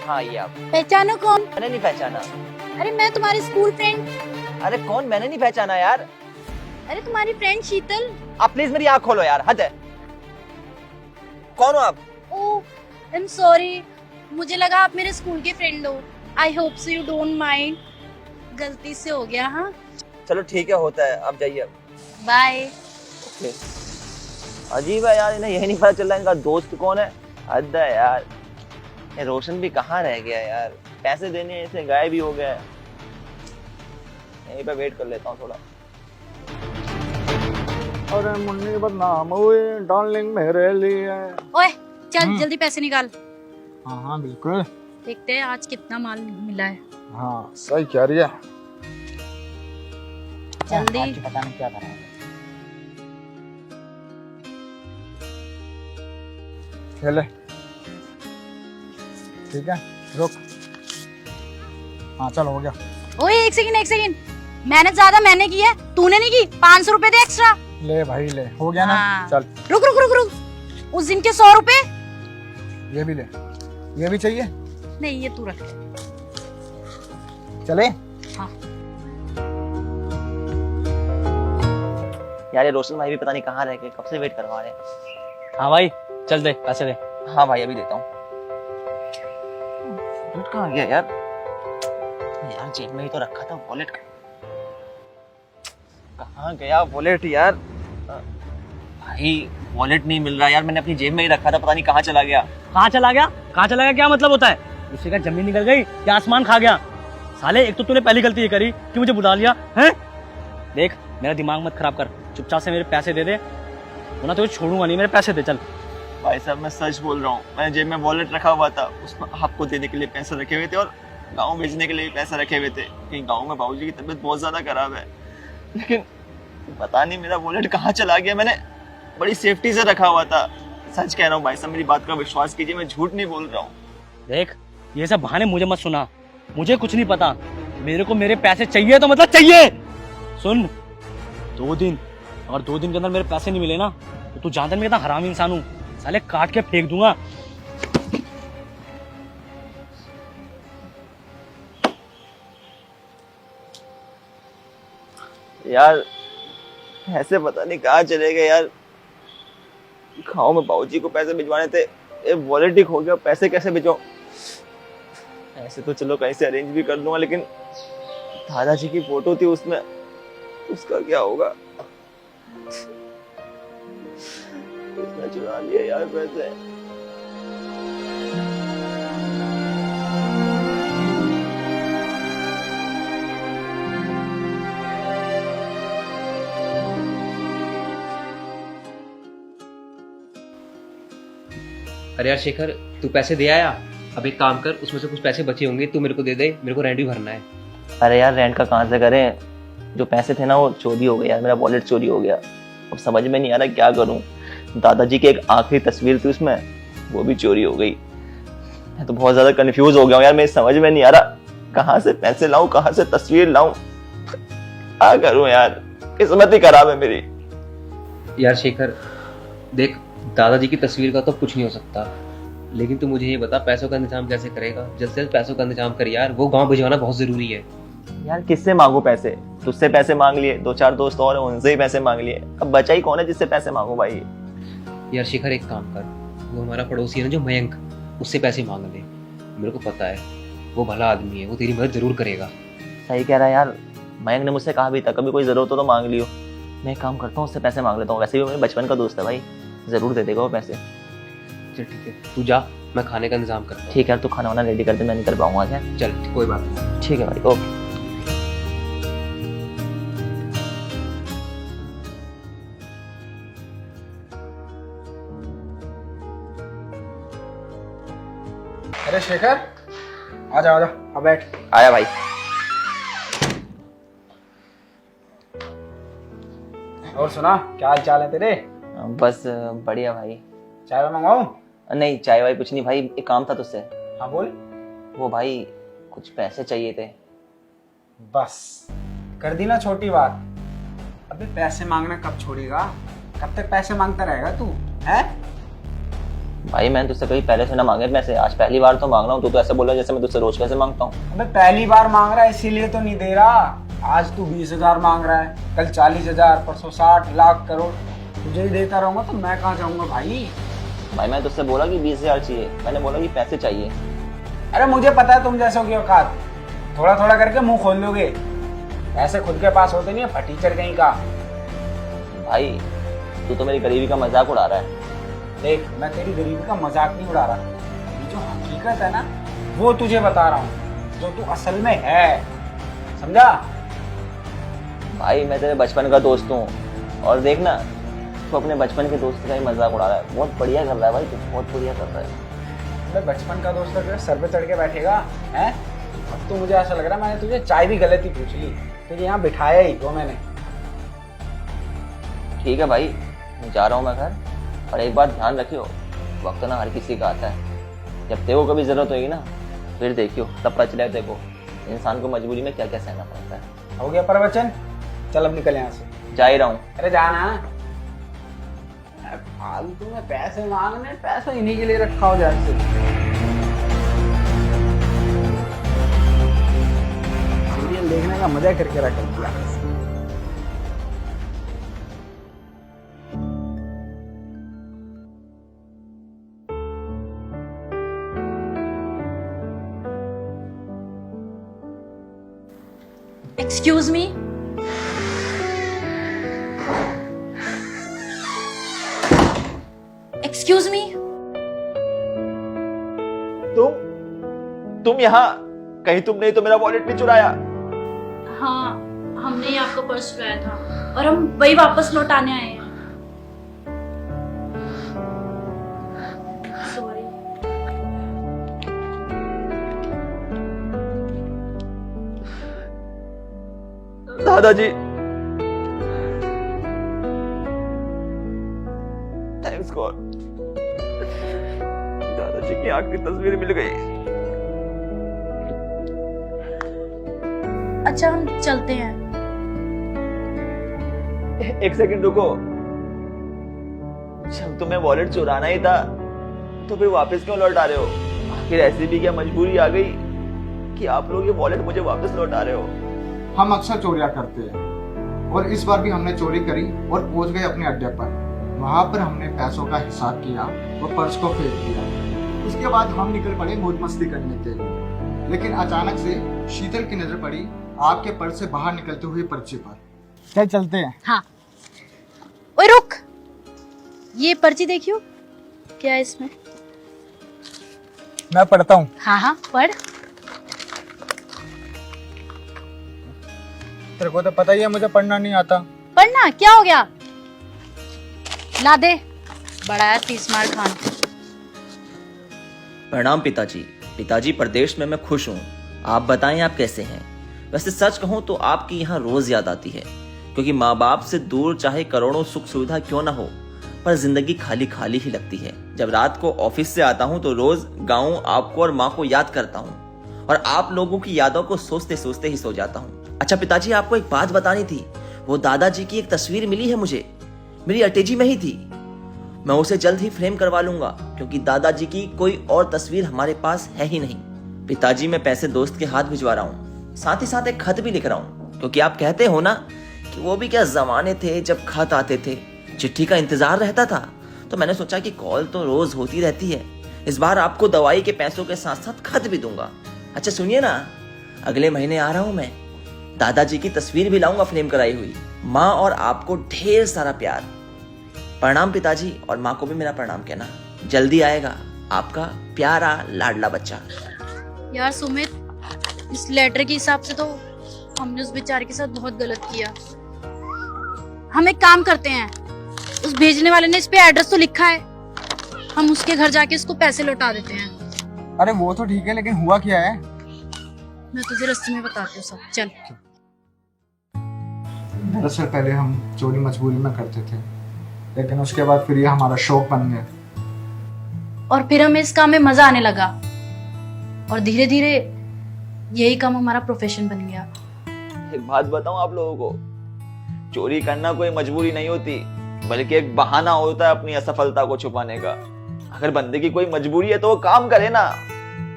हाँ ये आप। पहचानो कौन? मैंने नहीं पहचाना। अरे मैं तुम्हारी स्कूल फ्रेंड। अरे कौन? मैंने नहीं पहचाना यार। अरे तुम्हारी फ्रेंड शीतल। आप प्लीज मेरी आँख खोलो यार, हद है। कौन हो आप? ओह आई एम सॉरी, मुझे लगा आप मेरे स्कूल के फ्रेंड हो। I hope so you don't mind, गलती से हो गया। हाँ चलो ठीक है, होता है, आप जाइए अब। बाय। ओके। अजीब है यार, इन्हें यही नहीं पता चल रहा इनका दोस्त कौन है। हद है यार। ये रोशन भी कहाँ रह गया यार, पैसे देने इसे गायब भी हो गया है। यहीं पे वेट कर लेता हूँ थोड़ा। अरे मुन्नी बदनाम हुई डार्लिंग मेरे लिए। ओए चल जल्दी पैसे निकाल। हाँ हाँ बिल्कुल। देखते हैं आज कितना माल मिला है। हाँ सही कह रही है। जल्दी। पता नहीं क्या करा है। खेले ठीक है, रुक। हाँ चल हो गया। ओए एक सेकंड, मेहनत ज्यादा मैंने की है, तूने नहीं की। 500 रुपए दे एक्स्ट्रा। ले भाई ले, हो गया ना। हाँ। चल रुक रुक रुक रुक, उस दिन के 100 रुपए। ये भी ले, ये भी चाहिए। नहीं ये तू रख ले। चले। हाँ यार ये रोशन भाई भी पता नहीं कहाँ रह गए, कब से वेट करवा रहे हैं। हाँ भाई चल दे पैसे दे। हाँ भाई अभी देता हूँ। वॉलेट कहाँ गया यार? यार जेब में ही तो रखा था वॉलेट। कहाँ गया वॉलेट यार? भाई वॉलेट नहीं मिल रहा यार, मैंने अपनी जेब में ही रखा था, पता नहीं कहाँ चला गया। कहाँ चला गया? कहाँ चला गया क्या मतलब होता है? उसी का जमीन निकल गई या आसमान खा गया? साले एक तो तूने पहली गलती ये करी कि मुझे बुला लिया है। देख मेरा दिमाग मत खराब कर, चुपचाप से मेरे पैसे दे दे, वरना तुझे छोड़ूंगा नहीं। मेरे पैसे दे चल। भाई साहब मैं सच बोल रहा हूँ, मैंने जेब में वॉलेट रखा हुआ था, उसमें आपको देने के लिए पैसे रखे हुए थे और गाँव भेजने के लिए भी पैसे रखे हुए थे, क्योंकि गाँव में बाबूजी की तबीयत बहुत ज्यादा खराब है। लेकिन पता नहीं मेरा वॉलेट कहाँ चला गया, मैंने बड़ी सेफ्टी से रखा हुआ था। सच कह रहा हूँ भाई साहब, मेरी बात का विश्वास कीजिए, मैं झूठ नहीं बोल रहा हूँ। देख ये सब बहाने मुझे मत सुना, मुझे कुछ नहीं पता। मेरे को मेरे पैसे चाहिए तो मतलब चाहिए। सुन 2 दिन, अगर 2 दिन के अंदर मेरे पैसे नहीं मिले ना तो तू जानता मैं कितना हरामी इंसान हूँ, साले काट के फेंक दूंगा। यार ऐसे पता नहीं कहाँ चले गए यार। गाँव में बाबूजी को पैसे भिजवाने थे, ये वॉलेट ही खो गया, पैसे कैसे भिजवाऊं? ऐसे तो चलो कहीं से अरेंज भी कर लूंगा, लेकिन दादाजी की फोटो थी उसमें, उसका क्या होगा? उसने चुरा लिया यार पैसे। अरे यार शेखर तू पैसे दे आया। अब एक काम कर, उसमें से कुछ पैसे बचे होंगे तू मेरे को दे दे, मेरे को रेंट भी भरना है। अरे यार रेंट का कहाँ से करें, जो पैसे थे ना वो चोरी हो गए यार, मेरा वॉलेट चोरी हो गया। अब समझ में नहीं आ रहा क्या करूं। दादाजी की एक आखिरी तस्वीर थी उसमें, वो भी चोरी हो गई। मैं तो बहुत ज्यादा कंफ्यूज हो गया हूँ यार, मेरी समझ में नहीं आ रहा कहाँ से पैसे लाऊं, कहाँ से तस्वीर लाऊं, क्या करूं यार, किस्मत ही खराब है मेरी। यार शेखर देख, दादाजी की तस्वीर का तो कुछ नहीं हो सकता, लेकिन तू मुझे ये बता पैसों का इंतजाम कैसे करेगा? जल्द से जल्द पैसों का इंतजाम कर यार, वो गाँव भिजवाना बहुत जरूरी है। यार किससे मांगू पैसे? तुझसे पैसे मांग लिए, 2-4 दोस्त और हैं उनसे ही पैसे मांग लिए, अब बचा ही कौन है जिससे पैसे मांगू भाई? यार शेखर एक काम कर, वो हमारा पड़ोसी है ना जो मयंक, उससे पैसे मांग ले। मेरे को पता है वो भला आदमी है, वो तेरी मदद जरूर करेगा। सही कह रहा है यार, मयंक ने मुझसे कहा भी था कभी कोई जरूरत हो तो मांग लियो। मैं एक काम करता हूँ, उससे पैसे मांग लेता हूँ, वैसे भी मेरे बचपन का दोस्त है भाई, जरूर दे देगा वो पैसे। चल ठीक है तू जा, मैं खाने का इंतजाम करता हूँ। ठीक है यार, तू खाना वाना रेडी कर दे, मैं निकल पाऊंगा आज। चल कोई बात नहीं। ठीक है भाई, ओके। अरे शेखर आजा आजा, अब बैठ। आया भाई। और सुना क्या हाल चाल है तेरे? बस बढ़िया भाई। चाय मंगवाऊं? नहीं चाय वाय कुछ नहीं भाई, एक काम था तुझसे। हाँ बोल। वो भाई कुछ पैसे चाहिए थे। बस कर दी ना छोटी बात। अबे पैसे मांगना कब छोड़ेगा? कब तक पैसे मांगता रहेगा तू? है भाई मैंने तुझसे कभी पहले से ना मांगे पैसे, आज पहली बार तो मांग रहा हूँ। तू तो ऐसे बोल रहा है जैसे मैं तुझसे रोज पैसे मांगता हूँ। अबे पहली बार मांग रहा है इसीलिए तो नहीं दे रहा। आज तू 20,000 मांग रहा है, कल 40,000, परसों 60 लाख करोड़। तुझे ही देता रहूंगा तो मैं कहाँ जाऊंगा भाई। भाई मैंने तुझसे बोला कि 20,000 चाहिए, मैंने बोला कि पैसे चाहिए। अरे मुझे पता है तुम जैसों की औकात, थोड़ा थोड़ा करके मुंह खोल लोगे। ऐसे खुद के पास होते नहीं है फटीचर कहीं का। भाई तू तो मेरी गरीबी का मजाक उड़ा रहा है। देख मैं तेरी गरीबी का मजाक नहीं उड़ा रहा, ये जो हकीकत है ना वो तुझे बता रहा हूँ, जो तू असल में है, समझा। भाई मैं तेरे बचपन का दोस्त हूँ, और देख ना तू अपने बचपन के दोस्त का ही मजाक उड़ा रहा है। बहुत बढ़िया कर रहा है भाई, तू बहुत बढ़िया कर रहा है। अबे बचपन का दोस्त तेरे सर पे चढ़ के बैठेगा हैं। अब तो मुझे ऐसा लग रहा है मैंने तुझे चाय भी गलत ही पूछ ली, तुझे यहाँ बिठाया ही तो मैंने। ठीक है भाई, मैं जा रहा हूँ मैं घर, और एक बात ध्यान रखियो, वक्त ना हर किसी का आता है। जब तेरे को कभी जरूरत होगी ना फिर देखियो, तब पता चलेगा देखो इंसान को मजबूरी में क्या क्या सहना पड़ता है। हो गया प्रवचन, चल अब निकल यहाँ से। जा ही रहा हूँ। अरे जाना। फालतू में पैसे मांगने, पैसा इन्हीं के लिए रखा हो जाए। सीरियल देखने का मजा करके रख दिया। Excuse me. Excuse me. तुम यहाँ कहीं तुमने तो मेरा वॉलेट नहीं चुराया? हाँ, हमने ही आपका पर्स चुराया था और हम वही वापस लौटाने आए हैं। सॉरी। दादाजी, थैंक्स गॉड, दादाजी की आखिरी तस्वीर मिल गई। अच्छा हम चलते हैं। एक सेकंड रुको, जब तुम्हें वॉलेट चुराना ही था तो फिर वापस क्यों लौटा रहे हो? आखिर ऐसी भी क्या मजबूरी आ गई कि आप लोग ये वॉलेट मुझे वापस लौटा रहे हो? हम अक्सर चोरियां करते हैं और इस बार भी हमने चोरी करी और पहुंच गए अपने अड्डे पर। वहां पर हमने पैसों का हिसाब किया और पर्स को फेंक दिया। उसके बाद हम निकल पड़े मौज मस्ती करने के लिए, लेकिन अचानक से शीतल की नजर पड़ी आपके पर्स से बाहर निकलते हुए पर्ची पर। चल चलते हैं। हाँ। ओए रुक, ये पर्ची देखियो, क्या है इसमें? मैं पढ़ता हूँ। हाँ हाँ पढ़। तेरे को तो पता ही है मुझे पढ़ना नहीं आता। पढ़ना क्या हो गया? ला दे, बड़ा है 30 मार खान। प्रणाम पिताजी। पिताजी प्रदेश में मैं खुश हूँ, आप बताएं आप कैसे हैं? वैसे सच कहूँ तो आपकी यहाँ रोज याद आती है, क्योंकि माँ बाप से दूर चाहे करोड़ों सुख सुविधा क्यों ना हो, पर जिंदगी खाली खाली ही लगती है। जब रात को ऑफिस से आता हूँ तो रोज गाँव आपको और माँ को याद करता हूँ, और आप लोगों की यादों को सोचते सोचते ही सो जाता हूँ। अच्छा पिताजी, आपको एक बात बतानी थी। वो दादाजी की एक तस्वीर मिली है मुझे, मेरी अटैची में ही थी। मैं उसे जल्द ही फ्रेम करवा लूंगा, क्योंकि दादाजी की कोई और तस्वीर हमारे पास है ही नहीं। पिताजी मैं पैसे दोस्त के हाथ भिजवा रहा हूँ, साथ ही साथ एक खत भी लिख रहा हूँ, क्योंकि आप कहते हो ना कि वो भी क्या जमाने थे जब खत आते थे, चिट्ठी का इंतजार रहता था। तो मैंने सोचा कि कॉल तो रोज होती रहती है, इस बार आपको दवाई के पैसों के साथ साथ खत भी दूंगा। अच्छा सुनिए ना, अगले महीने आ रहा हूं मैं, दादाजी की तस्वीर भी लाऊंगा फ्रेम कराई हुई। माँ और आपको ढेर सारा प्यार। प्रणाम पिताजी, और माँ को भी मेरा प्रणाम कहना। जल्दी आएगा आपका प्यारा लाडला बच्चा। यार सुमित, इस लेटर के हिसाब से तो हमने उस बेचारे के साथ बहुत गलत किया। हम एक काम करते हैं, उस भेजने वाले ने इस पे एड्रेस तो लिखा है, हम उसके घर जाके उसको पैसे लौटा देते हैं। अरे वो तो ठीक है, लेकिन हुआ क्या है? मैं तुझे रास्ते में बताती हूँ सब, चल। दरअसल पहले हम चोरी मजबूरी में करते थे, लेकिन उसके बाद फिर ये हमारा शौक बन गया, और फिर हमें इस काम में मजा आने लगा, और धीरे धीरे यही काम हमारा प्रोफेशन बन गया। एक बात बताऊं आप लोगों को, चोरी करना कोई मजबूरी नहीं होती, बल्कि एक बहाना होता है अपनी असफलता को छुपाने का। अगर बंदे की कोई मजबूरी है तो वो काम करे ना,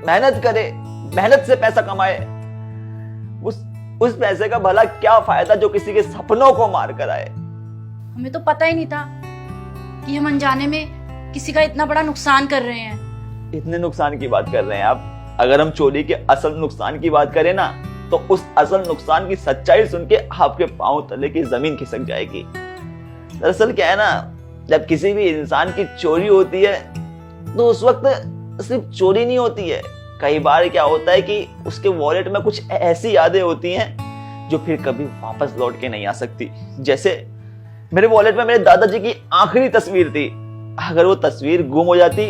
मेहनत करे, मेहनत से पैसा कमाए। उस पैसे का भला क्या फायदा जो किसी के सपनों को मार कर आए। हमें तो पता ही नहीं था कि हम अनजाने में किसी का इतना बड़ा नुकसान कर रहे हैं। इतने नुकसान की बात कर रहे हैं आप। अगर हम चोरी के असल नुकसान की बात करें ना, तो उस असल नुकसान की सच्चाई सुन के आपके पांव तले की जमीन खिसक जाएगी। दरअसल क्या है ना, जब किसी भी इंसान की चोरी होती है तो उस वक्त सिर्फ चोरी नहीं होती है, कई बार क्या होता है कि उसके वॉलेट में कुछ ऐसी यादें होती हैं जो फिर कभी वापस लौट के नहीं आ सकती। जैसे मेरे वॉलेट में मेरे दादाजी की आखिरी तस्वीर थी। अगर वो तस्वीर गुम हो जाती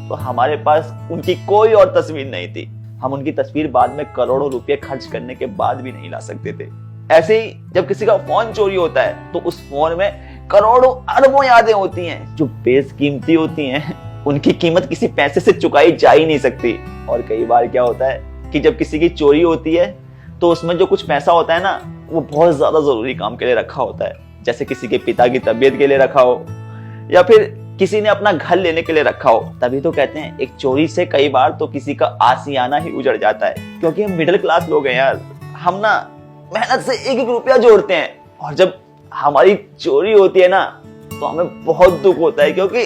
तो हमारे पास उनकी कोई और तस्वीर नहीं थी। हम उनकी तस्वीर बाद में करोड़ों रुपए खर्च करने के बाद भी नहीं ला सकते थे। ऐसे ही जब किसी का फोन चोरी होता है तो उस फोन में करोड़ों अरबों यादें होती हैं जो बेशकीमती होती हैं। उनकी कीमत किसी पैसे से चुकाई जा ही नहीं सकती। और कई बार क्या होता है कि जब किसी की चोरी होती है तो उसमें जो कुछ पैसा होता है ना, वो बहुत ज्यादा जरूरी काम के लिए रखा होता है। जैसे किसी के पिता की तबीयत के लिए रखा हो, या फिर किसी ने अपना घर लेने के लिए रखा हो। तभी तो कहते हैं एक चोरी से कई बार तो किसी का आशियाना ही उजड़ जाता है। क्योंकि हम मिडिल क्लास लोग हैं यार, हम ना मेहनत से एक एक रुपया जोड़ते हैं, और जब हमारी चोरी होती है ना तो हमें बहुत दुख होता है, क्योंकि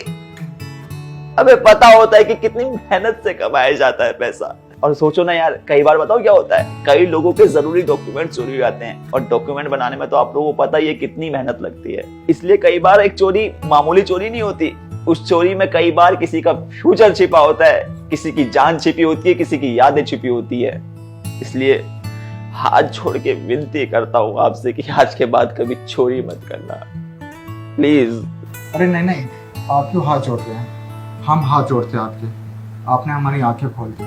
हमें पता होता है कि कितनी मेहनत से कमाया जाता है पैसा। और सोचो ना यार, कई बार बताओ क्या होता है, कई लोगों के जरूरी डॉक्यूमेंट चोरी हो जाते हैं, और डॉक्यूमेंट बनाने में तो आप लोगों को पता ही है कितनी मेहनत लगती है। इसलिए कई बार एक चोरी मामूली चोरी नहीं होती, उस चोरी में कई बार किसी का फ्यूचर छिपा होता है, किसी की जान छिपी होती है, किसी की यादें छिपी होती है। इसलिए हाथ जोड़ के विनती करता हूँ आपसे कि आज के बाद कभी चोरी मत करना, प्लीज। अरे नहीं, आप क्यों हाथ जोड़ते हैं? हम हाथ जोड़ते हैं आपके। आपने हमारी आंखें खोल दी।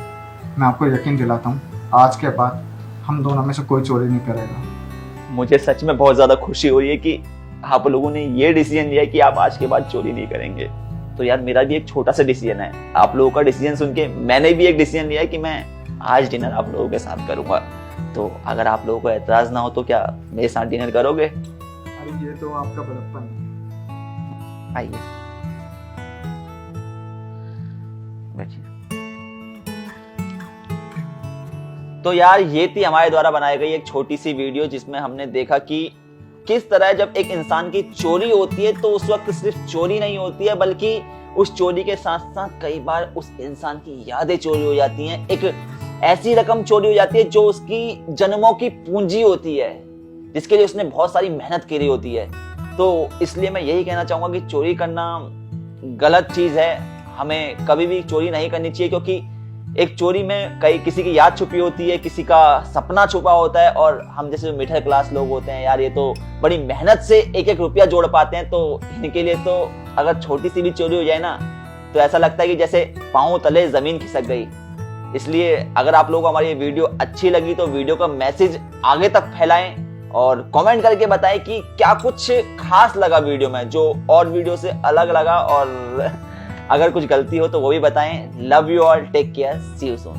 मैं आपको यकीन दिलाता हूँ, आज के बाद हम दोनों में से कोई चोरी नहीं करेगा। मुझे सच में बहुत ज्यादा खुशी हो रही है कि आप लोगों ने ये डिसीजन लिया कि आप आज के बाद चोरी नहीं करेंगे। तो यार मेरा भी एक छोटा सा डिसीजन है। आप लोगों का डिसीजन सुन के मैंने भी एक डिसीजन लिया कि मैं आज डिनर आप लोगों के साथ करूंगा। तो अगर आप लोगों को एतराज ना हो तो क्या मेरे साथ डिनर करोगे? अरे ये तो आपका बड़प्पन है। आइए बैठिए। तो यार ये थी हमारे द्वारा बनाई गई एक छोटी सी वीडियो, जिसमें हमने देखा कि किस तरह जब एक इंसान की चोरी होती है तो उस वक्त सिर्फ चोरी नहीं होती है, बल्कि उस चोरी के साथ साथ कई बार उस इंसान की यादें चोरी हो जाती हैं। एक ऐसी रकम चोरी हो जाती है जो उसकी जन्मों की पूंजी होती है, जिसके लिए उसने बहुत सारी मेहनत करी होती है। तो इसलिए मैं यही कहना चाहूंगा कि चोरी करना गलत चीज है, हमें कभी भी चोरी नहीं करनी चाहिए, क्योंकि एक चोरी में कई किसी की याद छुपी होती है, किसी का सपना छुपा होता है। और हम जैसे मिडिल क्लास लोग होते हैं यार, ये तो बड़ी मेहनत से एक एक रुपया जोड़ पाते हैं। तो इनके लिए तो अगर छोटी सी भी चोरी हो जाए ना तो ऐसा लगता है कि जैसे पांव तले जमीन खिसक गई। इसलिए अगर आप लोगों को हमारी ये वीडियो अच्छी लगी तो वीडियो का मैसेज आगे तक फैलाएं और कमेंट करके बताएं कि क्या कुछ खास लगा वीडियो में, जो और वीडियो से अलग लगा, और अगर कुछ गलती हो तो वो भी बताएं। Love you all, take care, see you soon.